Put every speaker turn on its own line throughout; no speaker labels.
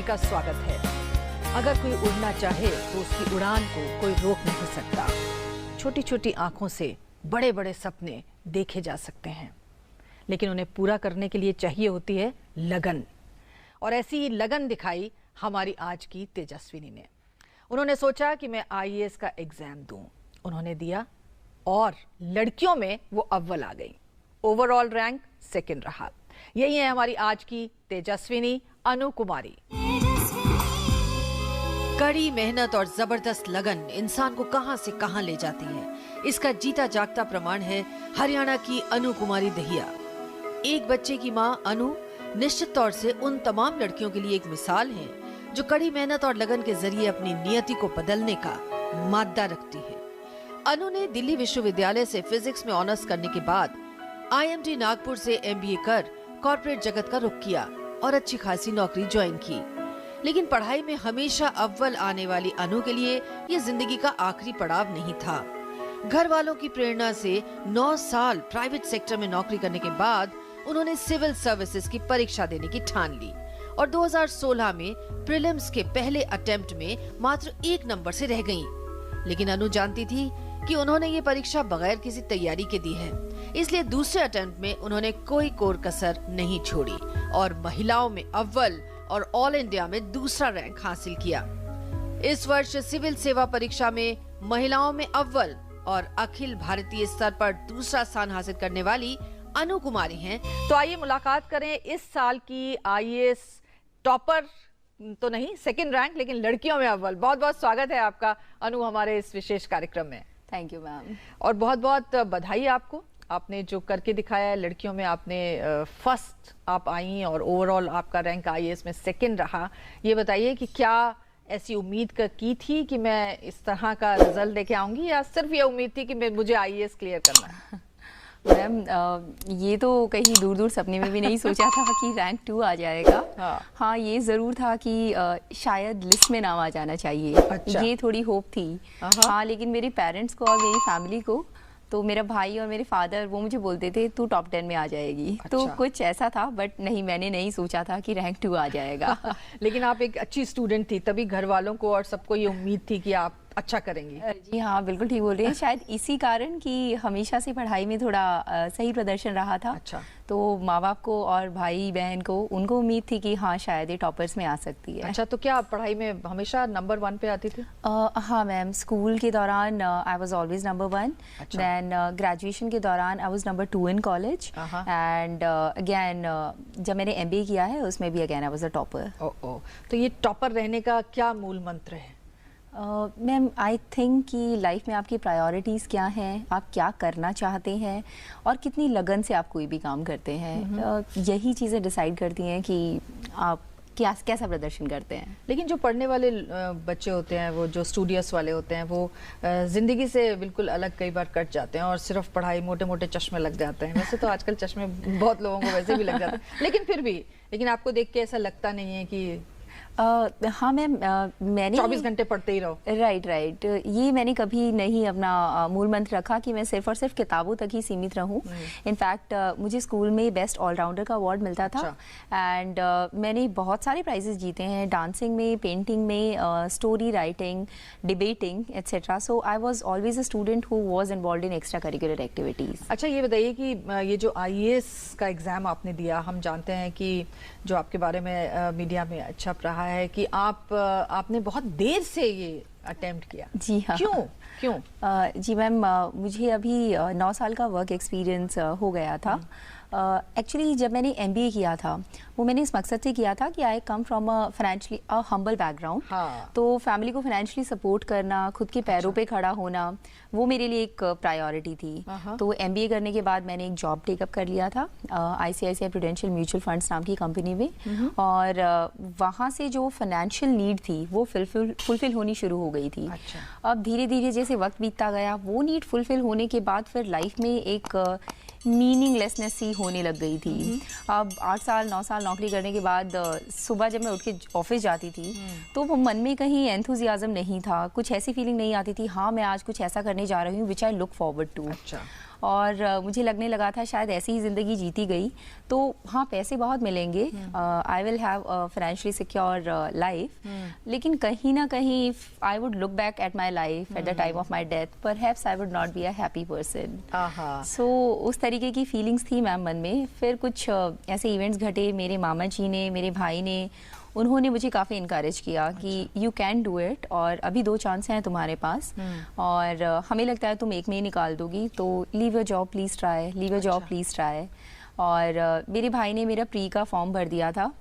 सभी का स्वागत है। अगर कोई उड़ना चाहे तो उसकी उड़ान को कोई रोक नहीं सकता। छोटी छोटी आंखों से बड़े बड़े सपने देखे जा सकते हैं, लेकिन उन्हें पूरा करने के लिए चाहिए होती है लगन। और ऐसी ही लगन दिखाई हमारी आज की तेजस्विनी ने। उन्होंने सोचा कि मैं आईएएस का एग्जाम दूं। उन्होंने दिया और लड़कियों में वो अव्वल आ गई। ओवरऑल रैंक सेकंड रहा। यही है हमारी आज की तेजस्विनी अनु कुमारी। कड़ी मेहनत और जबरदस्त लगन इंसान को कहां से कहां ले जाती है, इसका जीता जागता प्रमाण है हरियाणा की अनु कुमारी दहिया। एक बच्चे की मां अनु निश्चित तौर से उन तमाम लड़कियों के लिए एक मिसाल है जो कड़ी मेहनत और लगन के जरिए अपनी नियति को बदलने का मादा रखती है। अनु ने दिल्ली विश्वविद्यालय से फिजिक्स में ऑनर्स करने के बाद IMT नागपुर से MBA कर कॉर्पोरेट जगत का रुख किया और अच्छी खासी नौकरी ज्वाइन की। लेकिन पढ़ाई में हमेशा अव्वल आने वाली अनु के लिए ये जिंदगी का आखिरी पड़ाव नहीं था। घर वालों की प्रेरणा से 9 साल प्राइवेट सेक्टर में नौकरी करने के बाद उन्होंने सिविल सर्विसेज की परीक्षा देने की ठान ली और 2016 में प्रीलिम्स के पहले अटेम्प्ट में मात्र 1 नंबर से रह गईं। लेकिन अनु जानती थी कि उन्होंने ये परीक्षा बगैर किसी तैयारी के दी है, इसलिए दूसरे अटेम्प्ट में उन्होंने कोई कोर कसर नहीं छोड़ी और महिलाओं में अव्वल और ऑल इंडिया में दूसरा रैंक हासिल किया। इस वर्ष सिविल सेवा परीक्षा में महिलाओं में अव्वल और अखिल भारतीय स्तर पर दूसरा स्थान हासिल करने वाली अनु कुमारी हैं। तो आइए मुलाकात करें इस साल की आईएएस टॉपर तो नहीं, सेकंड रैंक, लेकिन लड़कियों में अव्वल। बहुत बहुत स्वागत है आपका अनु हमारे इस विशेष कार्यक्रम में।
Thank you ma'am.
और बहुत बहुत बधाई आपको, आपने जो करके दिखाया है लड़कियों में। आपने फर्स्ट आप आई और ओवरऑल आपका रैंक आईएएस में सेकंड रहा। ये बताइए कि क्या ऐसी उम्मीद की थी कि मैं इस तरह का रिजल्ट लेके आऊंगी, या सिर्फ ये उम्मीद थी कि मुझे आईएएस क्लियर करना है?
मैम ये तो कहीं दूर दूर सपने में भी नहीं सोचा था कि रैंक 2 आ जाएगा। हाँ ये ज़रूर था कि शायद लिस्ट में नाम आ जाना चाहिए।
अच्छा।
ये थोड़ी होप थी। हाँ लेकिन मेरे पेरेंट्स को और मेरी फैमिली को, तो मेरा भाई और मेरे फादर वो मुझे बोलते थे तू टॉप 10 में आ जाएगी।
अच्छा।
तो कुछ ऐसा था, बट नहीं, मैंने नहीं सोचा था कि रैंक 2 आ जाएगा।
लेकिन आप एक अच्छी स्टूडेंट थी, तभी घर वालों को और सबको ये उम्मीद थी कि आप अच्छा करेंगी।
जी हाँ बिल्कुल ठीक बोल रही हैं। शायद इसी कारण कि हमेशा से पढ़ाई में थोड़ा सही प्रदर्शन रहा था।
अच्छा।
तो माँ बाप को और भाई बहन को उनको उम्मीद थी कि हाँ शायद ये टॉपर्स में आ सकती है।
अच्छा, तो क्या आप पढ़ाई में हमेशा नंबर 1 पे आती थी?
हाँ मैम, स्कूल के दौरान आई वाज ऑलवेज नंबर 1।
अच्छा।
देन ग्रेजुएशन के दौरान I was number 2 in college. And again जब मैंने MBA किया है उसमें भी again I was a topper.
तो ये टॉपर रहने का क्या मूल मंत्र है?
मैम आई थिंक कि लाइफ में आपकी प्रायोरिटीज़ क्या हैं, आप क्या करना चाहते हैं और कितनी लगन से आप कोई भी काम करते हैं, यही चीज़ें डिसाइड करती हैं कि आप कैसा प्रदर्शन करते हैं।
लेकिन जो पढ़ने वाले बच्चे होते हैं, वो जो स्टूडियस वाले होते हैं, वो जिंदगी से बिल्कुल अलग कई बार कट जाते हैं और सिर्फ पढ़ाई, मोटे मोटे चश्मे लग जाते हैं। वैसे तो आजकल चश्मे बहुत लोगों को वैसे भी लग जाते हैं, लेकिन आपको देख के ऐसा लगता नहीं है कि
हाँ मैम, मैंने
24 घंटे पढ़ते ही रहो?
राइट। ये मैंने कभी नहीं अपना मूल मंत्र रखा कि मैं सिर्फ और सिर्फ किताबों तक ही सीमित रहूं। इनफैक्ट मुझे स्कूल में बेस्ट ऑलराउंडर का अवार्ड मिलता था। एंड मैंने बहुत सारे प्राइजेस जीते हैं, डांसिंग में, पेंटिंग में, story writing, debating etcetera. So I was always a student who was involved in extra curricular activities.
अच्छा, ये बताइए कि ये जो आईएएस का एग्जाम आपने दिया, हम जानते हैं कि जो आपके बारे में मीडिया में अच्छा रहा है कि आपने बहुत देर से ये अटेम्प्ट किया।
जी हाँ।
क्यों?
जी मैम, मुझे अभी 9 साल का वर्क एक्सपीरियंस हो गया था। एक्चुअली जब मैंने MBA किया था वो मैंने इस मकसद से किया था कि I come from a financially humble background. तो फैमिली को फाइनेंशियली सपोर्ट करना, खुद के पैरों पे खड़ा होना, वो मेरे लिए एक प्रायोरिटी थी। तो MBA करने के बाद मैंने एक जॉब टेकअप कर लिया था ICICI प्रूडेंशियल म्यूचुअल फंड्स नाम की कंपनी में। और वहाँ से जो फाइनेंशियल नीड थी वो फुलफिल होनी शुरू हो गई थी। अब धीरे धीरे जैसे वक्त बीतता गया, वो नीड फुलफिल होने के बाद फिर लाइफ में मीनिंगलेसनेस सी होने लग गई थी। अब 8 साल 9 साल नौकरी करने के बाद सुबह जब मैं उठ के ऑफिस जाती थी तो वो मन में कहीं एंथुजियाज्म नहीं था, कुछ ऐसी फीलिंग नहीं आती थी हाँ मैं आज कुछ ऐसा करने जा रही हूँ विच आई लुक फॉरवर्ड टू।
अच्छा।
और मुझे लगने लगा था शायद ऐसी ही ज़िंदगी जीती गई तो हाँ पैसे बहुत मिलेंगे, I will have financially secure life, लेकिन कहीं ना कहीं I would look back at my life at the time of my death perhaps I would not be a happy person. So उस तरीके की फीलिंग्स थी मैम मन में। फिर कुछ ऐसे इवेंट्स घटे, मेरे मामा जी ने, मेरे भाई ने, उन्होंने मुझे काफ़ी इनकरेज किया कि यू कैन डू इट और अभी 2 चांस हैं तुम्हारे पास और हमें लगता है तुम एक में ही निकाल दोगी, तो leave your job please try, leave your job please try. और मेरे भाई ने मेरा प्री का फॉर्म भर दिया था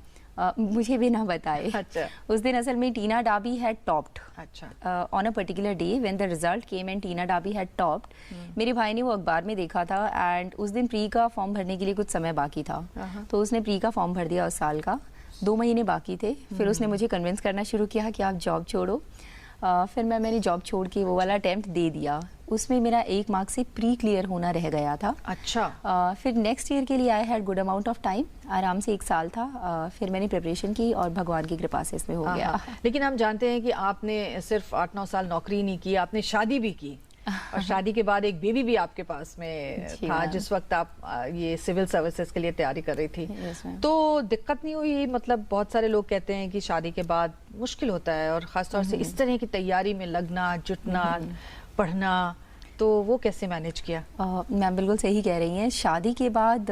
मुझे भी ना बताए।
अच्छा।
उस दिन असल में टीना डाबी हैड टॉप्ड
अच्छा
on a particular day when the result came and Tina Dabi had topped. मेरे भाई ने वो अखबार में देखा था एंड उस दिन प्री का फॉर्म भरने के लिए कुछ समय बाकी था, तो उसने प्री का फॉर्म भर दिया उस साल का। 2 महीने बाकी थे, फिर उसने मुझे कन्विंस करना शुरू किया कि आप जॉब छोड़ो। फिर मैंने जॉब छोड़ के वो वाला अटेम्प्ट दे दिया। उसमें मेरा 1 मार्क से प्री क्लियर होना रह गया था।
अच्छा।
फिर नेक्स्ट ईयर के लिए I had good amount of time, आराम से 1 साल था। फिर मैंने प्रिपरेशन की और भगवान की कृपा से इसमें हो गया।
लेकिन हम जानते हैं कि आपने सिर्फ 8-9 साल नौकरी नहीं की, आपने शादी भी की और शादी के बाद एक बेबी भी आपके पास में था जिस वक्त आप ये सिविल सर्विसेज के लिए तैयारी कर रही थी। तो दिक्कत नहीं हुई? मतलब बहुत सारे लोग कहते हैं कि शादी के बाद मुश्किल होता है और खासतौर से इस तरह की तैयारी में लगना, जुटना, पढ़ना, तो वो कैसे मैनेज किया?
मैम बिल्कुल सही कह रही हैं। शादी के बाद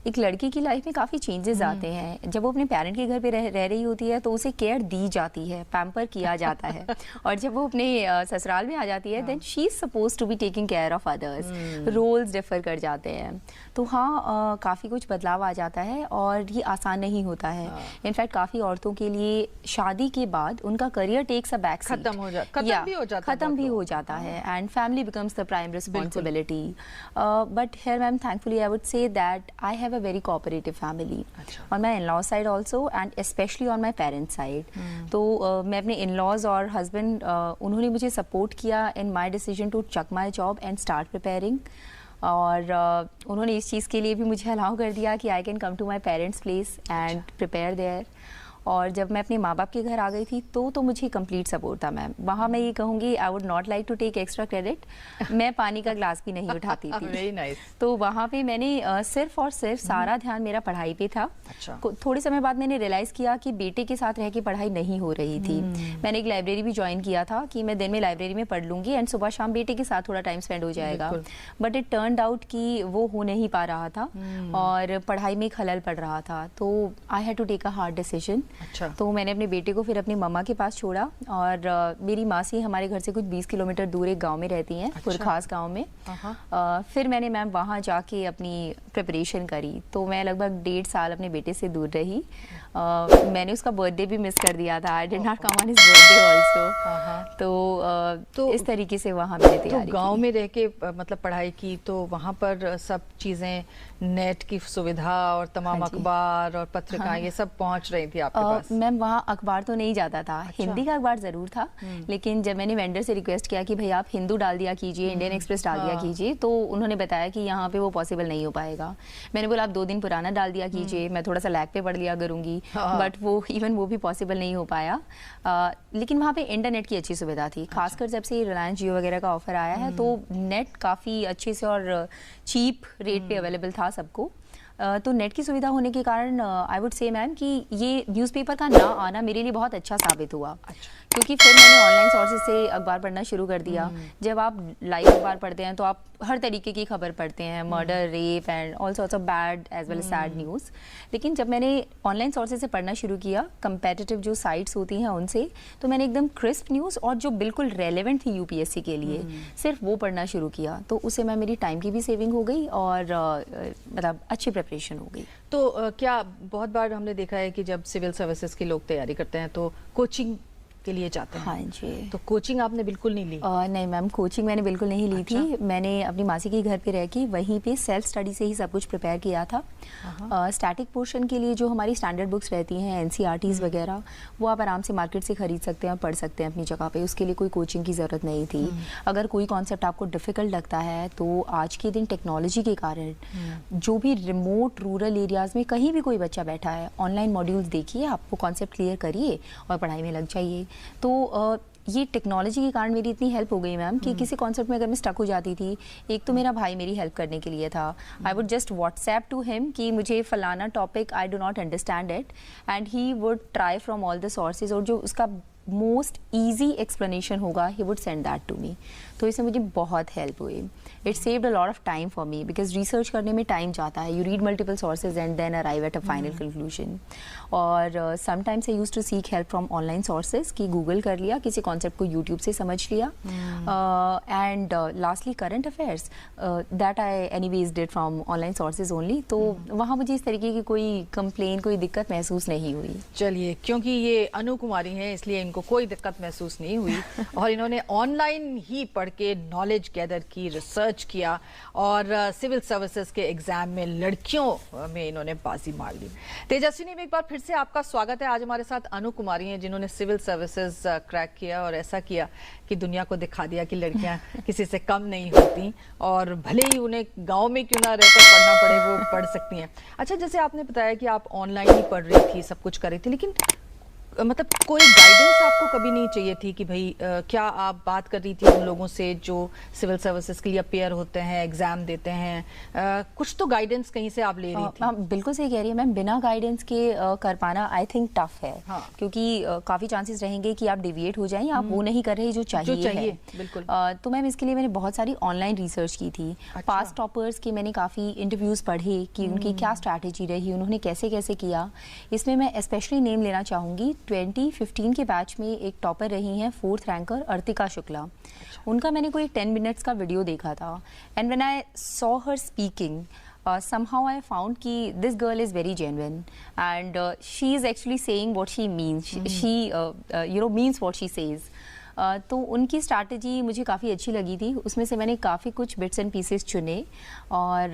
एक लड़की की लाइफ में काफ़ी चेंजेस आते हैं। जब वो अपने पेरेंट के घर पे रह रही होती है तो उसे केयर दी जाती है, पैम्पर किया जाता है और जब वो अपने ससुराल में आ जाती है then she is suppose to be taking care of others, roles differ कर जाते हैं। तो हाँ काफ़ी कुछ बदलाव आ जाता है और ये आसान नहीं होता है। इनफैक्ट काफ़ी औरतों के लिए शादी के बाद उनका career takes a back seat, खत्म भी हो जाता है and family becomes the prime responsibility. But here ma'am thankfully I would say that I have a very cooperative family on my in-law side also and especially on my parents side। तो मैं अपने in-laws और husband उन्होंने मुझे support किया in my decision to chuck my job and start preparing। और उन्होंने इस चीज़ के लिए भी मुझे अलाउ कर दिया कि I can come to my parents place and prepare there। और जब मैं अपने माँ बाप के घर आ गई थी तो मुझे कंप्लीट सपोर्ट था मैम। वहाँ मैं ये कहूँगी I would not like to take extra credit, मैं पानी का ग्लास भी नहीं उठाती थी।
Very nice।
तो वहाँ पे मैंने सिर्फ और सिर्फ सारा ध्यान मेरा पढ़ाई पे था।
अच्छा।
थोड़े समय बाद मैंने रियलाइज़ किया कि बेटे के साथ रह के पढ़ाई नहीं हो रही थी। मैंने एक लाइब्रेरी भी ज्वाइन किया था कि मैं दिन में लाइब्रेरी में पढ़ लूँगी एंड सुबह शाम बेटे के साथ थोड़ा टाइम स्पेंड हो जाएगा। बट इट टर्न्ड आउट कि वो हो नहीं पा रहा था और पढ़ाई में खलल पड़ रहा था, तो I had to take a hard decision.
अच्छा।
तो मैंने अपने बेटे को फिर अपनी मम्मा के पास छोड़ा और मेरी मासी हमारे घर से कुछ 20 किलोमीटर दूर एक गांव में रहती हैं। अच्छा। पुरखास गांव में। फिर मैंने मैम वहाँ जाके अपनी प्रिपरेशन करी, तो मैं लगभग 1.5 साल अपने बेटे से दूर रही। मैंने उसका बर्थडे भी मिस कर दिया था, I did not come on his birthday also. तो इस तरीके से वहाँ मैंने तैयारी की।
गाँव में रह के मतलब पढ़ाई की, तो वहाँ पर सब चीज़ें नेट की सुविधा और तमाम अखबार और पत्रिकाएं ये सब पहुँच रही थी आपके पास?
मैम वहाँ अखबार तो नहीं जाता था। अच्छा। हिंदी का अखबार ज़रूर था, लेकिन जब मैंने वेंडर से रिक्वेस्ट किया कि भाई आप हिंदू डाल दिया कीजिए, इंडियन एक्सप्रेस डाल दिया कीजिए, तो उन्होंने बताया कि यहाँ पे वो पॉसिबल नहीं हो पाएगा। मैंने बोला आप 2 दिन पुराना डाल दिया कीजिए, मैं थोड़ा सा लैग पे पढ़ लिया करूँगी, बट वो भी पॉसिबल नहीं हो पाया। लेकिन वहाँ पे इंटरनेट की अच्छी सुविधा थी। खासकर जब से रिलायंस जियो वगैरह का ऑफर आया है तो नेट काफ़ी अच्छे से और चीप रेट पे अवेलेबल था सबको। तो नेट की सुविधा होने के कारण आई वुड से मैम कि ये न्यूज़पेपर का ना आना मेरे लिए बहुत अच्छा साबित हुआ। अच्छा। क्योंकि फिर मैंने ऑनलाइन सोर्सेज से अखबार पढ़ना शुरू कर दिया। जब आप लाइव अखबार पढ़ते हैं तो आप हर तरीके की खबर पढ़ते हैं, murder, rape and all sorts of bad as well as sad news. लेकिन जब मैंने ऑनलाइन सोर्सेज से पढ़ना शुरू किया, कंपेटिटिव जो साइट्स होती हैं उनसे, तो मैंने एकदम क्रिस्प न्यूज़ और जो बिल्कुल रेलेवेंट थी यूपीएससी के लिए सिर्फ वो पढ़ना शुरू किया। तो उससे मैं मेरी टाइम की भी सेविंग हो गई और मतलब अच्छी प्रिपरेशन हो गई।
तो क्या बहुत बार हमने देखा है कि जब सिविल सर्विसेज के लोग तैयारी करते हैं तो कोचिंग के लिए जाते हैं।
हाँ जी।
तो कोचिंग आपने बिल्कुल नहीं ली?
नहीं मैम, कोचिंग मैंने बिल्कुल नहीं ली थी। मैंने अपनी मासी के घर पे रह के वहीं पे सेल्फ स्टडी से ही सब कुछ प्रिपेयर किया था। स्टैटिक पोर्शन के लिए जो हमारी स्टैंडर्ड बुक्स रहती हैं, NCERTs वगैरह, वो आप आराम से मार्केट से खरीद सकते हैं और पढ़ सकते हैं अपनी जगह पे। उसके लिए कोई कोचिंग की ज़रूरत नहीं थी। अगर कोई कॉन्सेप्ट आपको डिफ़िकल्ट लगता है तो आज के दिन टेक्नोलॉजी के कारण जो भी रिमोट रूरल एरियाज़ में कहीं भी कोई बच्चा बैठा है, ऑनलाइन मॉड्यूल्स देखिए, आप वो कॉन्सेप्ट क्लियर करिए और पढ़ाई में लग जाइए। तो ये टेक्नोलॉजी के कारण मेरी इतनी हेल्प हो गई मैम कि किसी कॉन्सेप्ट में अगर मैं स्टक हो जाती थी, एक तो मेरा भाई मेरी हेल्प करने के लिए था। I would just WhatsApp to him कि मुझे फलाना topic I do not understand it, and he would try from all the sources, और जो उसका मोस्ट ईजी एक्सप्लेनेशन होगा he would send that to me. तो इससे मुझे बहुत हेल्प हुई। It saved a lot of time for me because research करने में टाइम जाता है। You read multiple sources and then arrive at a final conclusion. और sometimes I used to seek help from online sources कि Google कर लिया, किसी concept को यूट्यूब से समझ लिया। And lastly current affairs that I anyways did from online sources only. तो वहाँ मुझे इस तरीके की कोई कंप्लेन, कोई दिक्कत महसूस नहीं हुई।
चलिए, क्योंकि ये अनु कुमारी हैं इसलिए इनको कोई दिक्कत महसूस नहीं हुई और इन्होंने ऑनलाइन ही पढ़ के नॉलेज गैदर की, रिसर्च किया और सिविल सर्विसेज के एग्जाम में लड़कियों में इन्होंने बाजी मार ली। तेजस्विनी में एक बार फिर से आपका स्वागत है। आज हमारे साथ अनु कुमारी हैं जिन्होंने सिविल सर्विसेज क्रैक किया और ऐसा किया कि दुनिया को दिखा दिया कि लड़कियां किसी से कम नहीं होती और भले ही उन्हें गांव में क्यों ना रहकर पढ़ना पड़े, वो पढ़ सकती हैं। अच्छा, जैसे आपने बताया कि आप ऑनलाइन ही पढ़ रही थी, सब कुछ कर रही थी, लेकिन मतलब कोई गाइडेंस आपको कभी नहीं चाहिए थी कि भाई क्या आप बात कर रही थी उन लोगों से जो सिविल सर्विसेज के लिए अपेयर होते हैं, एग्जाम देते हैं, कुछ तो गाइडेंस कहीं से आप ले रही थी?
बिल्कुल सही कह रही है मैम। बिना गाइडेंस के कर पाना आई थिंक टफ है।
हाँ।
क्योंकि काफ़ी चांसेस रहेंगे कि आप डिविएट हो जाएं, आप वो नहीं कर रहे जो चाहिए है।
बिल्कुल।
तो मैम इसके लिए मैंने बहुत सारी ऑनलाइन रिसर्च की थी। पास्ट टॉपर्स के मैंने काफ़ी इंटरव्यूज़ पढ़े कि उनकी क्या स्ट्रैटेजी रही, उन्होंने कैसे कैसे किया। इसमें मैं स्पेशली नेम लेना चाहूँगी। 2015 के बैच में एक टॉपर रही हैं 4th रैंकर अर्तिका शुक्ला। उनका मैंने कोई 10 मिनट्स का वीडियो देखा था and when I saw her speaking somehow I found कि this girl is very genuine and she is actually saying what she means. She means what she says. तो उनकी strategy मुझे काफ़ी अच्छी लगी थी। उसमें से मैंने काफ़ी कुछ बिट्स एंड पीसेस चुने और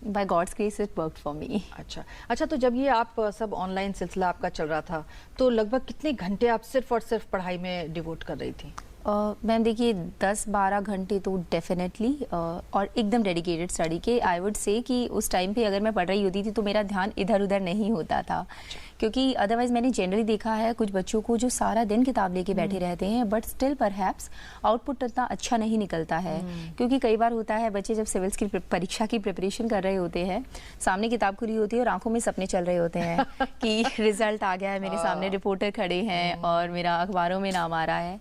by God's grace it worked for me.
अच्छा, तो जब ये आप सब ऑनलाइन सिलसिला आपका चल रहा था तो लगभग कितने घंटे आप सिर्फ और सिर्फ पढ़ाई में डिवोट कर रही थी?
मैम देखिए 10-12 घंटे तो डेफिनेटली और एकदम डेडिकेटेड स्टडी के। आई वुड से कि उस टाइम पे अगर मैं पढ़ रही होती थी तो मेरा ध्यान इधर उधर नहीं होता था। क्योंकि अदरवाइज मैंने जनरली देखा है कुछ बच्चों को जो सारा दिन किताब लेके बैठे रहते हैं बट स्टिल परहैप्स आउटपुट इतना अच्छा नहीं निकलता है। क्योंकि कई बार होता है बच्चे जब सिविल्स की परीक्षा की प्रिपरेशन कर रहे होते हैं, सामने किताब खुली होती है और आंखों में सपने चल रहे होते हैं कि रिजल्ट आ गया है, मेरे सामने रिपोर्टर खड़े हैं और मेरा अखबारों में नाम आ रहा है।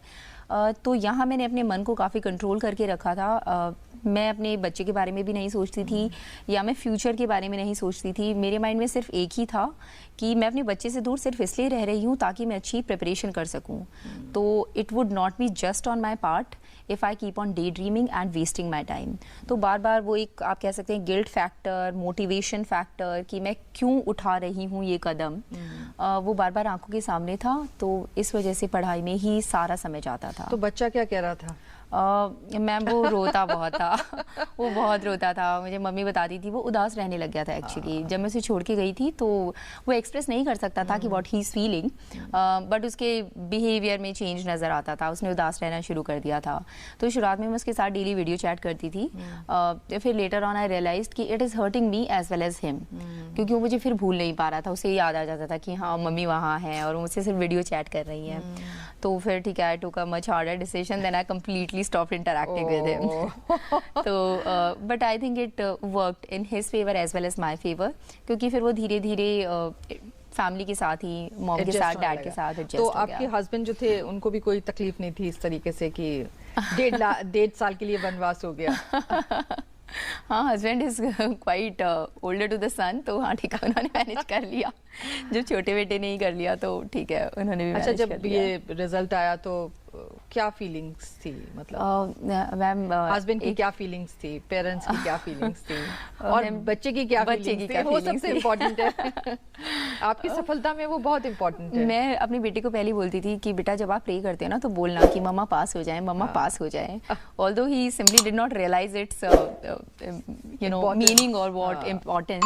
तो यहाँ मैंने अपने मन को काफ़ी कंट्रोल करके रखा था। मैं अपने बच्चे के बारे में भी नहीं सोचती थी या मैं फ्यूचर के बारे में नहीं सोचती थी। मेरे माइंड में सिर्फ एक ही था कि मैं अपने बच्चे से दूर सिर्फ इसलिए रह रही हूँ ताकि मैं अच्छी प्रिपरेशन कर सकूँ। तो it would not be just on my part if I keep on day dreaming and wasting my time. तो बार बार वो एक आप कह सकते हैं गिल्ट फैक्टर, मोटिवेशन फैक्टर कि मैं क्यों उठा रही हूँ ये कदम, वो बार बार आंखों के सामने था। तो इस वजह से पढ़ाई में ही सारा समय जाता था।
तो बच्चा क्या कह रहा था?
मैम वो रोता बहुत था वो बहुत रोता था। मुझे मम्मी बताती थी वो उदास रहने लग गया था एक्चुअली। जब मैं उसे छोड़ के गई थी तो वो एक्सप्रेस नहीं कर सकता था कि what he is feeling, but उसके बिहेवियर में चेंज नज़र आता था। उसने उदास रहना शुरू कर दिया था। तो शुरुआत में मैं उसके साथ डेली वीडियो चैट करती थी। फिर लेटर ऑन आई रियलाइज कि it is hurting me as well as him, क्योंकि वो मुझे फिर भूल नहीं पा रहा था। उसे याद आ जाता था कि हाँ मम्मी वहाँ हैं और मुझसे सिर्फ वीडियो चैट कर रही हैं। तो फिर ठीक है, I took a much harder decision, then I completely stopped interacting with him. तो but I think it worked in his favor as well as my favor, क्योंकि फिर वो धीरे धीरे फैमिली के साथ ही, मॉम के साथ, डैड के साथ एडजस्ट हो गया।
तो आपके हस्बैंड जो थे उनको भी कोई तकलीफ नहीं थी इस तरीके से कि 1.5 साल के लिए वनवास हो गया?
हाँ, husband is quite older to the son, तो हाँ ठीक है, उन्होंने मैनेज कर लिया। जब छोटे बेटे ने ही कर लिया तो ठीक है, उन्होंने भी
अच्छा, जब ये रिजल्ट आया तो क्या फीलिंग्स थी, मतलब
मैम
हस्बैंड की क्या फीलिंग्स थी, पेरेंट्स की क्या फीलिंग्स थी, और बच्चे की क्या फीलिंग्स थी, वो सबसे इम्पोर्टेंट है। आपकी सफलता में वो बहुत इम्पोर्टेंट है।
मैं अपनी बेटी को पहले बोलती थी कि बेटा जब आप प्रे करते हो ना तो बोलना कि मम्मा पास हो जाए, मम्मा पास हो जाए। Although he simply did not realise its meaning और व्हाट इम्पोर्टेंस।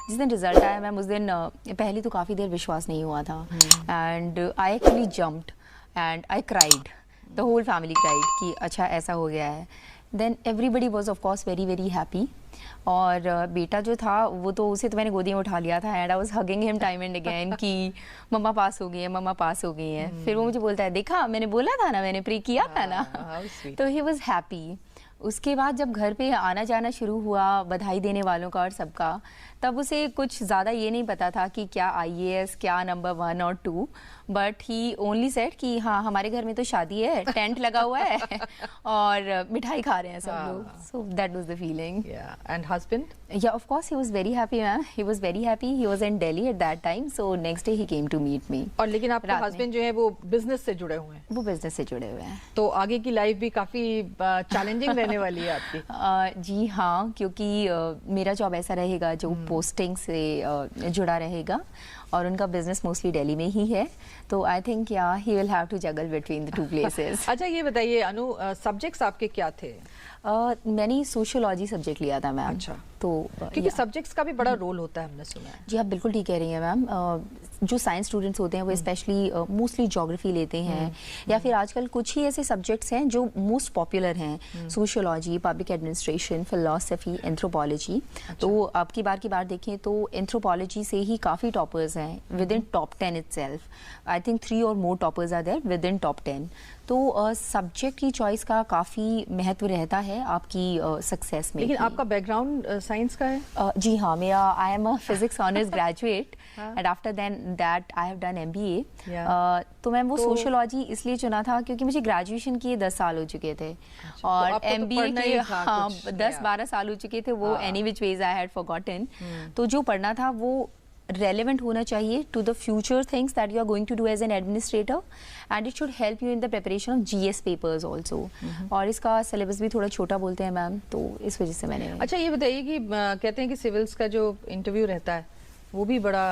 जिस दिन रिजल्ट आया मैम उस दिन पहले तो काफ़ी देर विश्वास नहीं हुआ था, and I actually jumped and I cried, the whole family cried कि अच्छा ऐसा हो गया है। Then everybody was of course very very happy. और बेटा जो था वो तो उसे तो मैंने गोदी में उठा लिया था, and I was hugging him time and again कि मम्मा पास हो गई है, मम्मा पास हो गई है। फिर वो मुझे बोलता है देखा मैंने बोला था ना, मैंने प्रे किया था ना। तो ही वाज हैप्पी। उसके बाद जब घर पे आना जाना शुरू हुआ बधाई देने वालों का और सबका, तब उसे कुछ ज़्यादा ये नहीं पता था कि क्या IAS, क्या नंबर 1 और 2, बट ही ओनली सेड कि हाँ हमारे घर में तो शादी है, टेंट लगा हुआ है और मिठाई खा रहे हैं सब लोग। So that was the feeling.
And husband?
Yeah, of course he was very happy, ma'am. He was very happy. He was in Delhi at that time, so next day he came to meet me.
और लेकिन आपके husband जो है वो business से जुड़े हुए हैं?
वो बिजनेस से जुड़े हुए हैं।
तो आगे की लाइफ भी काफी चैलेंजिंग रहने वाली है आपकी।
जी हाँ, क्योंकि मेरा जॉब ऐसा रहेगा जो पोस्टिंग से जुड़ा रहेगा और उनका बिजनेस मोस्टली दिल्ली में ही है, तो आई थिंक या he will have to juggle between the two places.
अच्छा ये बताइए अनु, सब्जेक्ट्स आपके क्या थे?
मैंने सोशियोलॉजी सब्जेक्ट लिया था मैम।
अच्छा।
तो
क्योंकि सब्जेक्ट्स का भी बड़ा रोल होता है, हमने सुना है।
जी आप बिल्कुल ठीक कह रही हैं मैम। जो साइंस स्टूडेंट्स होते हैं वो स्पेशली मोस्टली ज्योग्राफी लेते हैं, या फिर आजकल कुछ ही ऐसे सब्जेक्ट्स हैं जो मोस्ट पॉपुलर हैं, sociology, public administration, philosophy, anthropology. तो अब की बार देखें तो एंथ्रोपोलॉजी से ही काफ़ी टॉपर्स हैं within top 10 itself. I think 3 और more toppers are there within top 10। तो सब्जेक्ट की चॉइस का काफ़ी महत्व रहता है आपकी सक्सेस में।
लेकिन आपका बैकग्राउंड साइंस का है?
जी हाँ, मेरा I am a physics honours graduate and after that I have done MBA। तो मैम वो सोशियोलॉजी इसलिए चुना था क्योंकि मुझे ग्रेजुएशन किए 10 साल हो चुके थे, और
तो
MBA के हाँ 10-12 साल हो चुके थे, वो any which ways I had forgotten. तो जो पढ़ना था वो relevant होना चाहिए to the future things that you are going to do as an administrator, and it should help you in the preparation of GS papers also। और इसका syllabus भी थोड़ा छोटा बोलते हैं मैम, तो इस वजह से मैंने।
अच्छा ये बताइए कि कहते हैं कि सिविल्स का जो इंटरव्यू रहता है वो भी बड़ा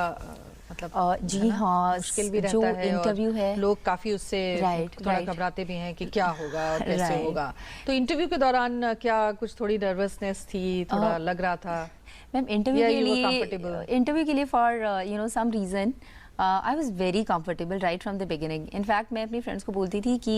मतलब
जी हाँ
मुश्किल भी रहता
जो
है,
इंटरव्यू है
लोग काफी उससे थोड़ा घबराते भी हैं कि क्या होगा और कैसे होगा। तो इंटरव्यू के दौरान क्या कुछ थोड़ी नर्वसनेस थी, थोड़ा लग रहा था?
मैम इंटरव्यू के लिए for you know some reason I was very comfortable right from the beginning. In fact मैं अपनी फ्रेंड्स को बोलती थी कि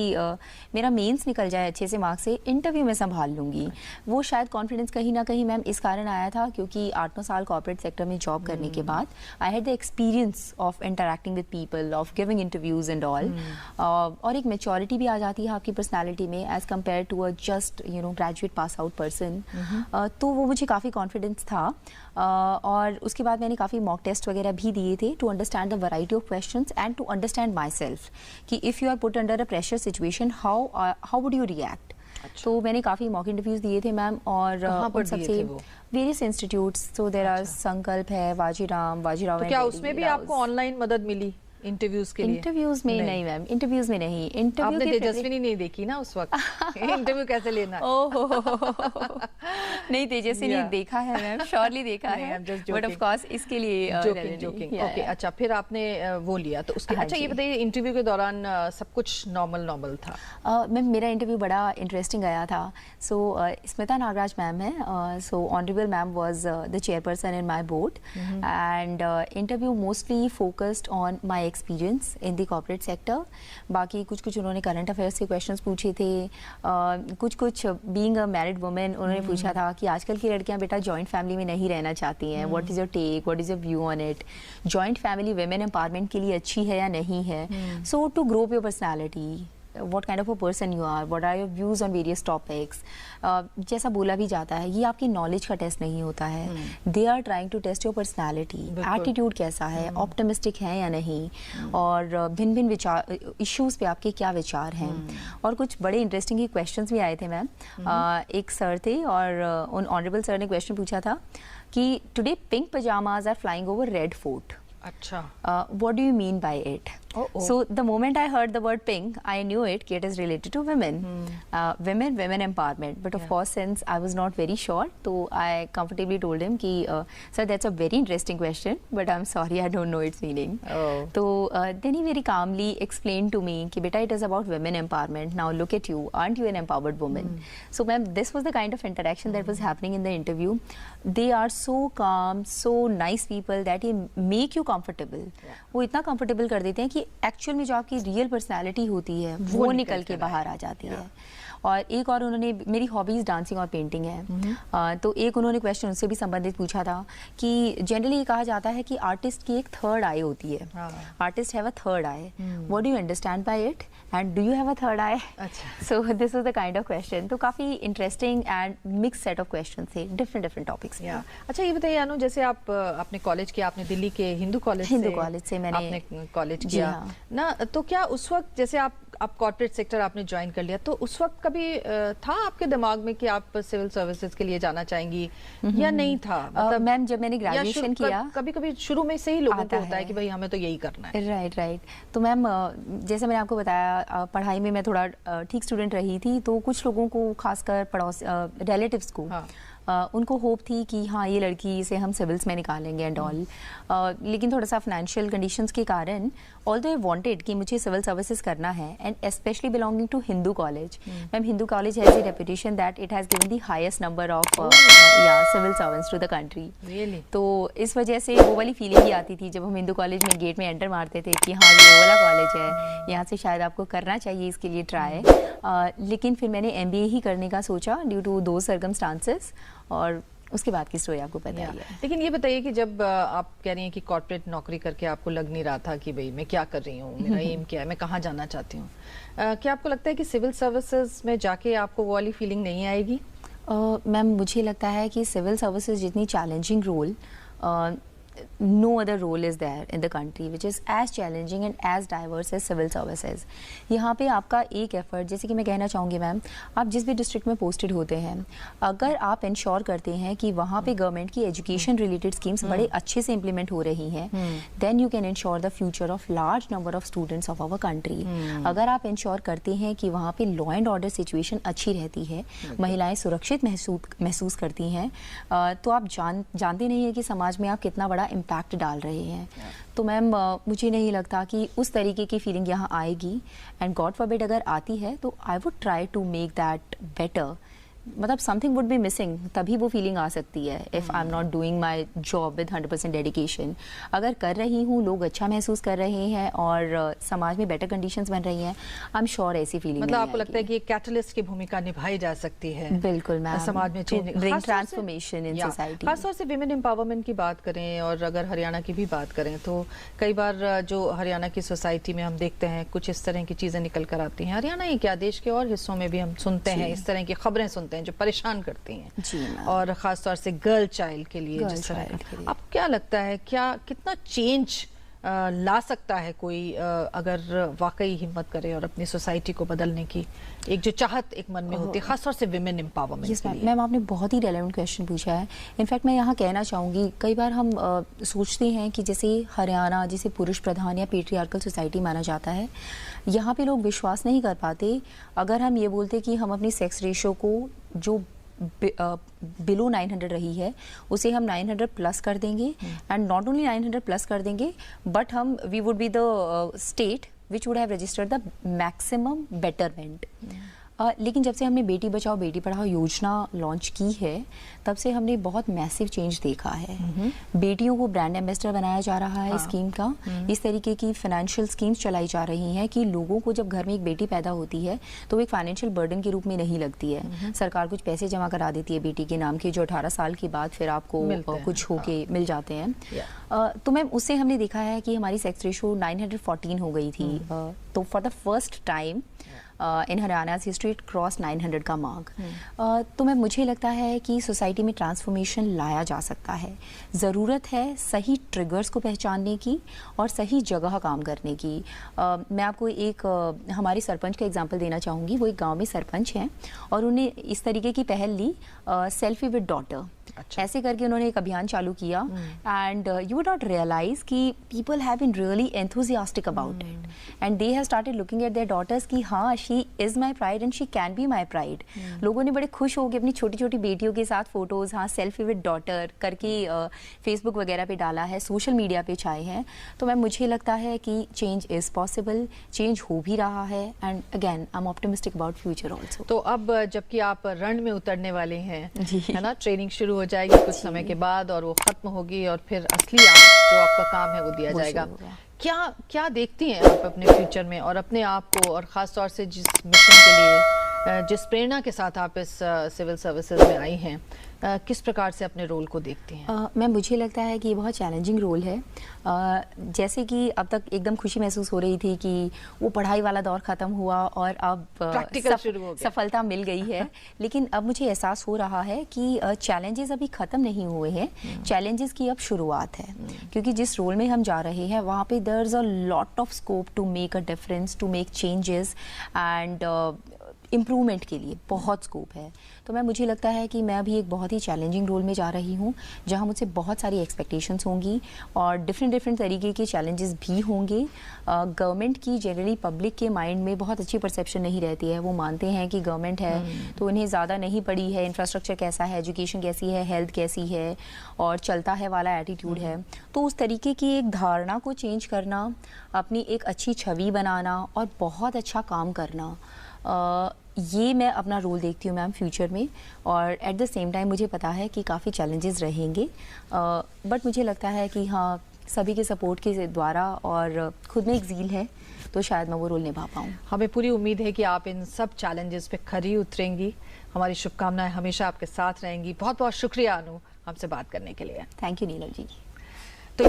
मेरा मेंस निकल जाए अच्छे से मार्क्स से, इंटरव्यू में संभाल लूँगी। वो शायद कॉन्फिडेंस कहीं ना कहीं मैम इस कारण आया था क्योंकि 8-9 साल कॉर्पोरेट सेक्टर में जॉब करने के बाद I had the experience of interacting with people, of giving interviews and all, और एक मेच्योरिटी भी आ जाती है आपकी पर्सनैलिटी में as compare to a just you know graduate pass out person. तो वो मुझे काफ़ी कॉन्फिडेंस था। और उसके बाद मैंने काफ़ी मॉक टेस्ट वगैरह भी दिए थे to understand the variety of questions and to understand myself कि if you are put under a pressure situation how would you react. तो मैंने काफ़ी मॉक इंटरव्यूज दिए थे मैम, और उन सबसे वेरियस इंस्टीट्यूट्स, तो देयर आर संकल्प है, वाजीराव।
तो क्या उसमें भी आपको ऑनलाइन मदद मिली इंटरव्यूज के लिए?
इंटरव्यूज में नहीं मैम, इंटरव्यूज में नहीं। इंटरव्यू
आपने तेजस्विनी नहीं देखी ना उस वक्त इंटरव्यू कैसे लेना?
नहीं तेजस्विनी देखा है मैम, श्योरली देखा है, बट ऑफ कोर्स इसके लिए
जोकिंग। ओके अच्छा, फिर आपने वो लिया तो उसके अच्छा ये बताइए इंटरव्यू के दौरान सब कुछ नॉर्मल था?
मैम मेरा इंटरव्यू बड़ा इंटरेस्टिंग गया था। सो स्मिता नागराज मैम है, so honourable ma'am was the chairperson in my board, and interview mostly focused on my experience in the corporate sector. बाकी कुछ उन्होंने करंट अफेयर्स के क्वेश्चंस पूछे थे, कुछ बीइंग अ मैरिड वुमेन उन्होंने पूछा था कि आजकल की लड़कियां बेटा जॉइंट फैमिली में नहीं रहना चाहती हैं, what is your take, what is your view on it, joint family women empowerment के लिए अच्छी है या नहीं है। So to grow up your personality, what kind of a person you are, what are your views on various topics, जैसा बोला भी जाता है ये आपकी नॉलेज का टेस्ट नहीं होता है, they are trying to test your personality, attitude कैसा है, ऑप्टिमिस्टिक है या नहीं, और भिन्न भिन्न विचार इश्यूज पे आपके क्या विचार हैं। और कुछ बड़े इंटरेस्टिंग क्वेश्चंस भी आए थे मैम। एक सर थे और उन ऑनरेबल सर ने क्वेश्चन पूछा था कि today pink pyjamas are flying over Red Fort.
अच्छा,
what do you mean by it? So the moment I heard the word pink, I knew it is related to women, women empowerment. But of course, since I was not very sure, so I comfortably told him कि sir, that's a very interesting question, but I'm sorry, I don't know its meaning. So then he very calmly explained to me कि बेटा, it is about women empowerment. Now look at you, aren't you an empowered woman? So ma'am, this was the kind of interaction that was happening in the interview. They are so calm, so nice people that he make you comfortable. वो इतना comfortable कर देते हैं कि actual में जो आपकी real personality होती है वो निकल के बाहर आ जाती है। और एक और उन्होंने, मेरी हॉबीज डांसिंग और पेंटिंग है, तो एक उन्होंने क्वेश्चन उससे भी संबंधित पूछा था कि जनरली ये कहा जाता है कि आर्टिस्ट की एक थर्ड आई होती है, artist have a third I, what do you understand by it and do you have a third I? So this was the kind of question. तो काफी interesting and mix set of question थे, different topics.
अच्छा ये बताइए अनु, जैसे आपने college किया, आपने दिल्ली के हिंदू कॉलेज से मैंने आपने कॉलेज किया ना, तो क्या उस वक्त जैसे आप कॉर्पोरेट सेक्टर आपने ज्वाइन कर लिया, तो उस वक्त कभी था आपके दिमाग में कि आप सिविल सर्विसेज के लिए जाना चाहेंगी या नहीं था? मतलब
मैम जब मैंने ग्रेजुएशन किया,
कभी शुरू में से ही लोगों को होता है कि भाई हमें तो यही करना है।
राइट। तो मैम जैसे मैंने आपको बताया, पढ़ाई में मैं थोड़ा ठीक स्टूडेंट रही थी, तो कुछ लोगों को, खासकर पड़ोस रिलेटिव्स को, उनको होप थी कि हाँ ये लड़की से हम सिविल्स में निकालेंगे एंड ऑल, लेकिन थोड़ा सा फाइनेंशियल कंडीशंस के कारण, ऑल्दो आई वांटेड कि मुझे सिविल सर्विसेज करना है, and specially belonging to Hindu college. Ma'am Hindu college has a reputation that it has given the highest number of civil servants to the country. तो इस वजह से वो वाली फीलिंग ही आती थी जब हम हिंदू कॉलेज में गेट में एंटर मारते थे कि हाँ ये वो वाला कॉलेज है, यहाँ से शायद आपको करना चाहिए इसके लिए ट्राई। लेकिन फिर मैंने MBA ही करने का सोचा ड्यू टू दो सर्कमस्टांसेस, और उसके बाद की स्टोरी आपको पता ही है।
लेकिन ये बताइए कि जब आप कह रही हैं कि कॉर्पोरेट नौकरी करके आपको लग नहीं रहा था कि भाई मैं क्या कर रही हूँ, मेरा एम क्या है, मैं कहाँ जाना चाहती हूँ, क्या आपको लगता है कि सिविल सर्विसेज में जाके आपको वो वाली फीलिंग नहीं आएगी?
मैम मुझे लगता है कि सिविल सर्विसेज जितनी challenging role, no other role is there in the country which is as challenging and as diverse as civil services. यहाँ पे आपका एक एफर्ट, जैसे कि मैं कहना चाहूँगी मैम, आप जिस भी डिस्ट्रिक्ट में पोस्टेड होते हैं, अगर आप इंश्योर करते हैं कि वहाँ पे गवर्नमेंट की एजुकेशन रिलेटेड स्कीम्स बड़े अच्छे से इम्प्लीमेंट हो रही हैं, then you can ensure the future of large number of students of our country. अगर आप इंश्योर करते हैं कि वहाँ पे लॉ एंड ऑर्डर सिचुएशन अच्छी रहती है, महिलाएं सुरक्षित महसूस करती हैं, तो आप जानते नहीं है कि समाज में आप कितना बड़ा इम्पैक्ट डाल रहे हैं। तो मैम मुझे नहीं लगता कि उस तरीके की फीलिंग यहाँ आएगी, एंड गॉड फॉरबिड अगर आती है तो I would try to make that better. मतलब समथिंग वुड बी मिसिंग, तभी वो फीलिंग आ सकती है if I am not doing my job with 100% dedication. अगर कर रही हूँ, लोग अच्छा महसूस कर रहे हैं और समाज में बेटर कंडीशंस बन रही हैं, आई एम श्योर ऐसी फीलिंग
मतलब आपको लगता है कि एक कैटलिस्ट की भूमिका निभाई जा सकती है?
बिल्कुल मैम,
समाज में change,
bring transformation in society.
खासतौर से विमेन एम्पावरमेंट की बात करें, और अगर हरियाणा की भी बात करें, तो कई बार जो हरियाणा की सोसाइटी में हम देखते हैं कुछ इस तरह की चीज़ें निकल कर आती हैं। हरियाणा ही क्या, देश के और हिस्सों में भी हम सुनते हैं इस तरह की खबरें सुनते हैं जो परेशान करती हैं, और खासतौर से गर्ल चाइल्ड के लिए जिस तरह का। आपको क्या लगता है, क्या कितना चेंज ला सकता है कोई अगर वाकई हिम्मत करे और अपनी सोसाइटी को बदलने की एक जो चाहत एक मन में होती है, खासतौर से विमेन एम्पावरमेंट के लिए?
मैम आपने बहुत ही रेलेवेंट क्वेश्चन पूछा है। इनफैक्ट मैं यहाँ कहना चाहूँगी, कई बार हम सोचते हैं कि जैसे हरियाणा, जिसे पुरुष प्रधान या पेट्रियार्कल सोसाइटी माना जाता है, यहाँ पे लोग विश्वास नहीं कर पाते अगर हम ये बोलते कि हम अपनी सेक्स रेशो को जो बिलो 900 रही है उसे हम 900 प्लस कर देंगे, एंड नॉट ओनली 900 प्लस कर देंगे, but we would be the state which would have registered the maximum betterment. लेकिन जब से हमने बेटी बचाओ बेटी पढ़ाओ योजना लॉन्च की है, तब से हमने बहुत मैसिव चेंज देखा है। बेटियों को ब्रांड एम्बेसडर बनाया जा रहा है स्कीम का। इस तरीके की फाइनेंशियल स्कीम्स चलाई जा रही हैं कि लोगों को जब घर में एक बेटी पैदा होती है तो वो एक फाइनेंशियल बर्डन के रूप में नहीं लगती है। सरकार कुछ पैसे जमा करा देती है बेटी के नाम के, जो 18 साल के बाद फिर आपको कुछ होके मिल जाते हैं। तो मैम उससे हमने देखा है कि हमारी सेक्स रेशो 914 हो गई थी। तो for the first time in Haryana's history it cross 900 का मार्क। तो मैं मुझे लगता है कि सोसाइटी में ट्रांसफॉर्मेशन लाया जा सकता है। ज़रूरत है सही ट्रिगर्स को पहचानने की और सही जगह काम करने की। मैं आपको एक हमारी सरपंच का एग्जांपल देना चाहूँगी। वो एक गांव में सरपंच हैं और उन्हें इस तरीके की पहल ली, सेल्फी विद डॉटर।
अच्छा।
ऐसे करके उन्होंने एक अभियान चालू किया and you would not realise कि people have been really enthusiastic about it and they have started looking at their daughters कि हाँ she is my pride and she can be my pride. लोगों ने बड़े खुश होकर अपनी छोटी छोटी बेटियों के साथ फोटोज, हाँ सेल्फी विद डॉटर करके फेसबुक वगैरह पे डाला है, सोशल मीडिया पे छाए हैं। तो मैम मुझे लगता है कि चेंज इज पॉसिबल, चेंज हो भी रहा है and again I am optimistic about future also.
तो अब जबकि आप रण में उतरने वाले हैं,
जी।
है ना, ट्रेनिंग शुरू हो जाएगी कुछ समय के बाद और वो खत्म होगी और फिर असली जो आपका काम है वो दिया जाएगा। क्या क्या देखती हैं आप अपने फ्यूचर में और अपने आप को, और ख़ास तौर से जिस मिशन के लिए, जिस प्रेरणा के साथ आप इस सिविल सर्विसेज में आई हैं, किस प्रकार से अपने रोल को देखती हैं?
मैम मुझे लगता है कि ये बहुत चैलेंजिंग रोल है। जैसे कि अब तक एकदम खुशी महसूस हो रही थी कि वो पढ़ाई वाला दौर ख़त्म हुआ और अब
प्रैक्टिकल शुरू हो गया,
सफलता मिल गई है। लेकिन अब मुझे एहसास हो रहा है कि चैलेंजेस अभी ख़त्म नहीं हुए हैं, चैलेंजेस की अब शुरुआत है। क्योंकि जिस रोल में हम जा रहे हैं वहाँ पे there is a lot of scope to make a difference, to make changes and improvement के लिए बहुत स्कोप है। तो मुझे लगता है कि मैं अभी एक बहुत ही चैलेंजिंग रोल में जा रही हूँ जहाँ मुझसे बहुत सारी एक्सपेक्टेशंस होंगी और डिफरेंट तरीके के चैलेंजेस भी होंगे। गवर्नमेंट की जनरली पब्लिक के माइंड में बहुत अच्छी परसेप्शन नहीं रहती है। वो मानते हैं कि गवर्नमेंट है तो उन्हें ज़्यादा नहीं पड़ी है, इंफ्रास्ट्रक्चर कैसा है, एजुकेशन कैसी है, हेल्थ कैसी है और चलता है वाला एटीट्यूड है। तो उस तरीके की एक धारणा को चेंज करना, अपनी एक अच्छी छवि बनाना और बहुत अच्छा काम करना, ये मैं अपना रोल देखती हूँ मैम फ्यूचर में। और एट द सेम टाइम मुझे पता है कि काफ़ी चैलेंजेस रहेंगे, बट मुझे लगता है कि हाँ सभी के सपोर्ट के द्वारा और खुद में एक ज़ील है तो शायद मैं वो रोल निभा पाऊँ।
हमें पूरी उम्मीद है कि आप इन सब चैलेंजेस पे खरी उतरेंगी। हमारी शुभकामनाएं हमेशा आपके साथ रहेंगी। बहुत बहुत शुक्रिया अनु, हमसे बात करने के लिए।
Thank you Neelam ji.
तो